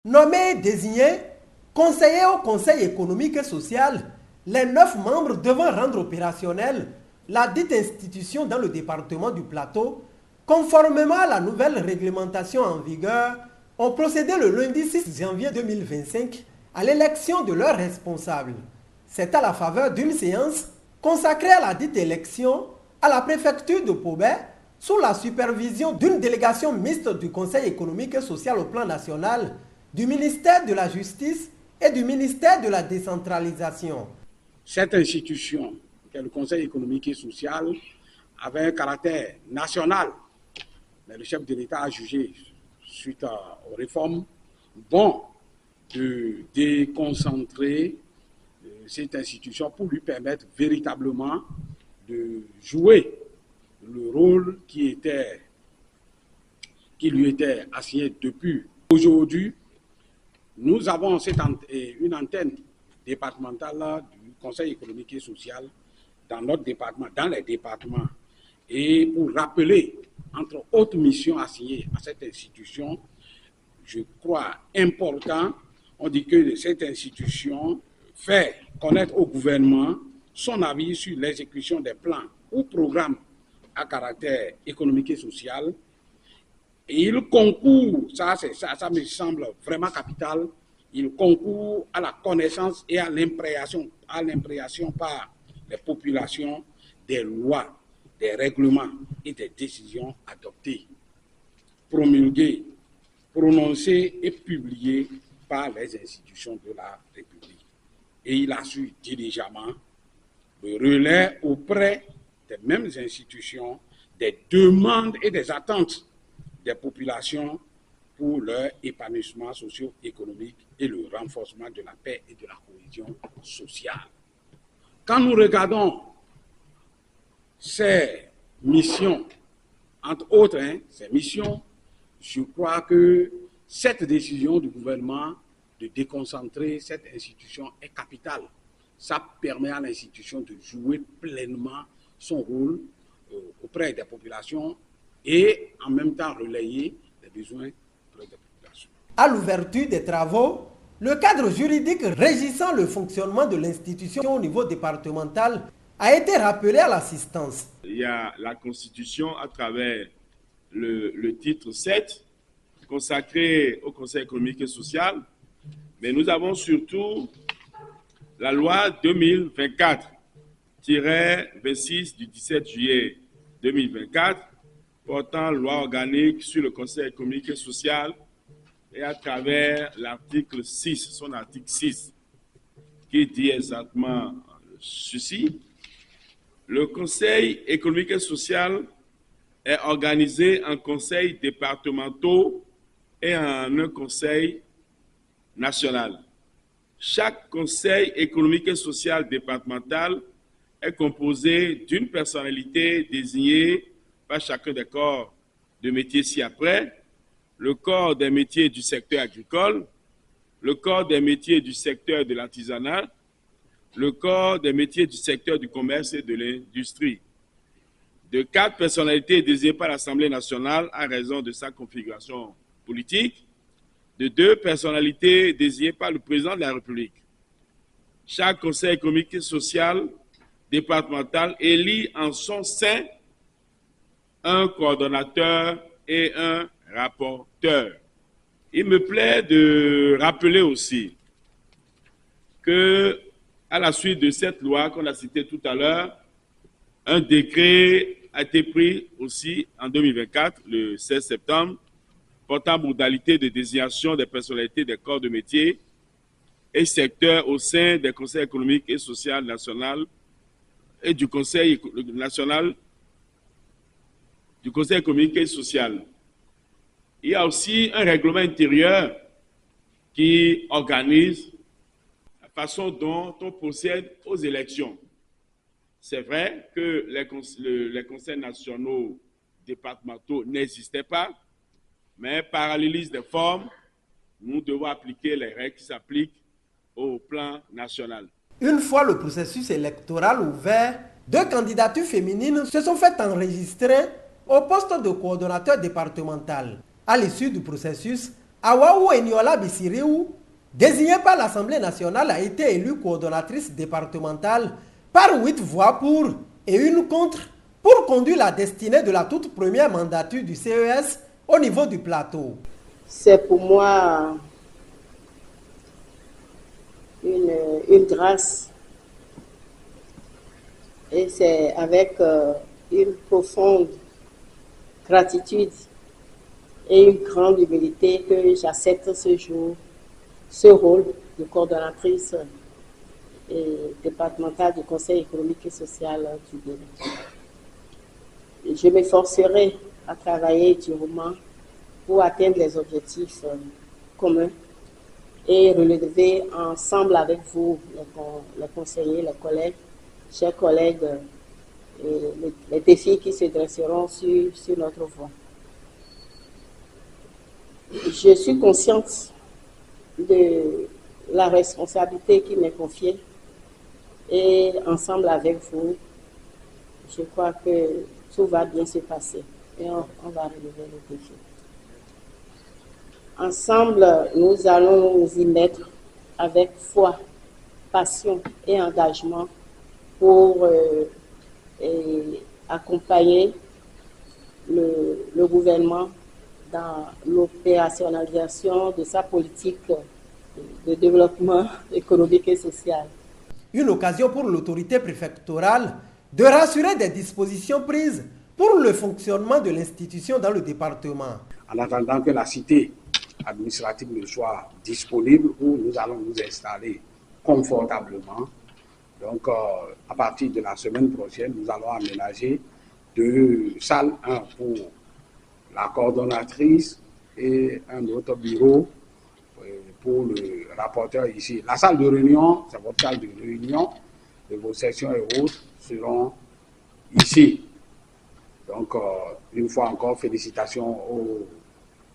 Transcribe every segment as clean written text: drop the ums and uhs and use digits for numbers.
Nommés et désignés, conseillers au Conseil économique et social, les 9 membres devant rendre opérationnelle la dite institution dans le département du Plateau, conformément à la nouvelle réglementation en vigueur, ont procédé le lundi 6 janvier 2025 à l'élection de leurs responsables. C'est à la faveur d'une séance consacrée à la dite élection à la préfecture de Pobé, sous la supervision d'une délégation mixte du Conseil économique et social au plan national, du ministère de la Justice et du ministère de la Décentralisation. Cette institution, qui est le Conseil économique et social, avait un caractère national. Mais le chef de l'État a jugé, suite aux réformes, bon de déconcentrer cette institution pour lui permettre véritablement de jouer le rôle qui lui était assigné depuis. Aujourd'hui, nous avons une antenne départementale du Conseil économique et social dans notre département, dans les départements. Et pour rappeler, entre autres missions assignées à cette institution, je crois important, on dit que cette institution fait connaître au gouvernement son avis sur l'exécution des plans ou programmes à caractère économique et social. Et il concourt, ça me semble vraiment capital, il concourt à la connaissance et à l'imprégnation par les populations des lois, des règlements et des décisions adoptées, promulguées, prononcées et publiées par les institutions de la République. Et il assure diligemment le relais auprès des mêmes institutions des demandes et des attentes des populations pour leur épanouissement socio-économique et le renforcement de la paix et de la cohésion sociale. Quand nous regardons ces missions, entre autres, ces missions, je crois que cette décision du gouvernement de déconcentrer cette institution est capitale. Ça permet à l'institution de jouer pleinement son rôle auprès des populations et en même temps relayer les besoins auprès des populations. À l'ouverture des travaux, le cadre juridique régissant le fonctionnement de l'institution au niveau départemental a été rappelé à l'assistance. Il y a la Constitution à travers le titre 7 consacré au Conseil économique et social, mais nous avons surtout la loi 2024-26 du 17 juillet 2024 portant loi organique sur le Conseil économique et social et à travers l'article 6, son article 6, qui dit exactement ceci. Le Conseil économique et social est organisé en conseils départementaux et en un conseil national. Chaque conseil économique et social départemental est composé d'une personnalité désignée par chacun des corps de métiers ci-après, le corps des métiers du secteur agricole, le corps des métiers du secteur de l'artisanat, le corps des métiers du secteur du commerce et de l'industrie. De 4 personnalités désignées par l'Assemblée nationale à raison de sa configuration politique, de 2 personnalités désignées par le président de la République. Chaque conseil économique et social départemental élit en son sein un coordonnateur et un rapporteur. Il me plaît de rappeler aussi que, à la suite de cette loi qu'on a citée tout à l'heure, un décret a été pris aussi en 2024, le 16 septembre, portant modalité de désignation des personnalités des corps de métier et secteurs au sein des conseils économiques et sociaux nationaux et du Conseil national du Conseil économique et social. Il y a aussi un règlement intérieur qui organise la façon dont on procède aux élections. C'est vrai que les conseils nationaux départementaux n'existaient pas, mais parallélisme des formes, nous devons appliquer les règles qui s'appliquent au plan national. Une fois le processus électoral ouvert, 2 candidatures féminines se sont fait enregistrer au poste de coordonnateur départemental. À l'issue du processus, Awaou Eniola Bissiriou, désignée par l'Assemblée nationale, a été élue coordonnatrice départementale par 8 voix pour et 1 contre pour conduire la destinée de la toute première mandature du CES au niveau du plateau. C'est pour moi une grâce et c'est avec une profonde gratitude et une grande humilité que j'accepte ce jour ce rôle de coordonnatrice départementale du Conseil économique et social du Bénin. Je m'efforcerai à travailler durement pour atteindre les objectifs communs et relever ensemble avec vous, les conseillers, les collègues, chers collègues, les défis qui se dresseront sur notre voie. Je suis consciente de la responsabilité qui m'est confiée et ensemble avec vous, je crois que tout va bien se passer et on va relever le défi. Ensemble, nous allons nous y mettre avec foi, passion et engagement pour accompagner le gouvernement dans l'opérationnalisation de sa politique de développement économique et social. Une occasion pour l'autorité préfectorale de rassurer des dispositions prises pour le fonctionnement de l'institution dans le département. En attendant que la cité administrative ne soit disponible, où nous allons nous installer confortablement. Donc, à partir de la semaine prochaine, nous allons aménager 2 salles, un pour la coordonnatrice et un autre bureau pour le rapporteur ici. La salle de réunion, c'est votre salle de réunion, de vos sessions et autres seront ici. Donc, une fois encore, félicitations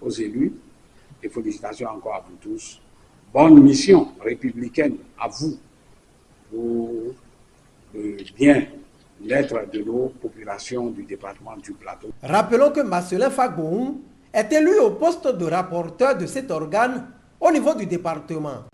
aux élus et félicitations encore à vous tous. Bonne mission républicaine à vous pour le bien-être de nos populations du département du Plateau. Rappelons que Marcelin Fagboum est élu au poste de rapporteur de cet organe au niveau du département.